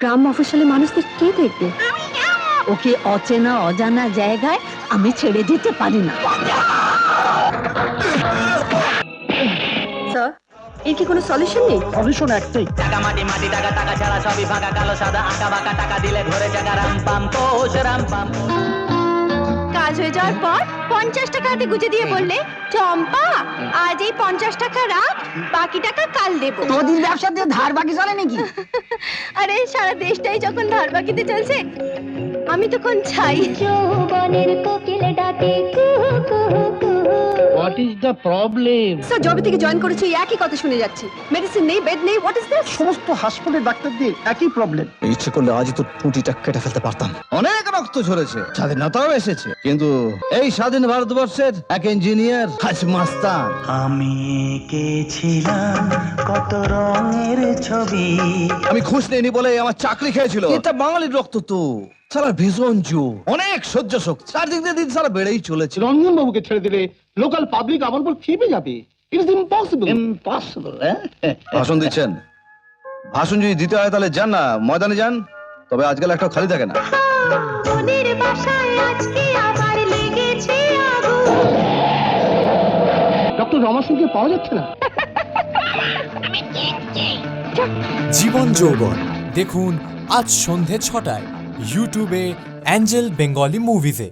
গ্রাম মফস্বলে মানুষদের কে দেখবে? ওকে অচেনা অজানা জায়গায় আমি ছেড়ে দিতে পারি না। স্যার, এর কি কোনো সলিউশন নেই? সলিউশন একটাই, টাকা মাটি মাটি টাকা টাকা ছাড়া সবই ফাঁকা কালো সাদা আঁকা বাঁকা টাকা দিলে ধরে জায়গা রাম পাম পোষ রাম পাম। কাজ হয়ে যাওয়ার পর 50 টাকা হাতে গুজে দিয়ে বললে, চম্পা আজ এই 50 টাকা রাখ, বাকি টাকা কাল দেবো। তোদের ব্যবসা দিয়ে ধার বাকি চলে নাকি? আরে সারা দেশটাই যখন ধার বাকিতে চলছে, আমি তখন চাই। যৌবনের কোকিল ডাকে কুহু কুহু কুহু। What is the problem? Sir, জবে থেকে জয়েন করেছি একই কথা শুনে যাচ্ছি, মেডিসিন নেই, বেড নেই, হোয়াট ইজ দিস? সমস্ত হাসপাতালের ডাক্তারদের একই প্রবলেম। ইচ্ছে করলে আজই তোর টুটিটা কেটে ফেলতে পারতাম। অনেক রক্ত ঝরেছে, স্বাধীনতাও এসেছে, কিন্তু এই স্বাধীন ভারতবর্ষের এক ইঞ্জিনিয়ার আজ মাস্তান। আমি এঁকেছিলাম কত রঙের ছবি। আমি ঘুষ নেইনি বলে আমার চাকরি খেয়েছিল। এটা বাঙালির রক্ত তো, সারা ভীষণ জোর, অনেক সহ্য শক্তি, চারদিক দিয়ে দিন সারা বেড়েই চলেছে। রঞ্জন বাবুকে ছেড়ে দিলে লোকাল পাবলিক আমার উপর খেপে যাবে। It is impossible. ইম্পসিবল। ভাষণ দিচ্ছেন, ভাষণ যদি দিতে হয় তাহলে যান না, ময়দানে যান, তবে আজকাল একটা খালি থাকে না। ওদের বাসায় আজকে আবার লেগেছে আগুন। ডক্টর রমা সিংকে পাওয়া যাচ্ছে না। জীবন যৌবন দেখুন আজ সন্ধে ৬টায় ইউটিউবে অ্যাঞ্জেল বেঙ্গলি মুভিজে।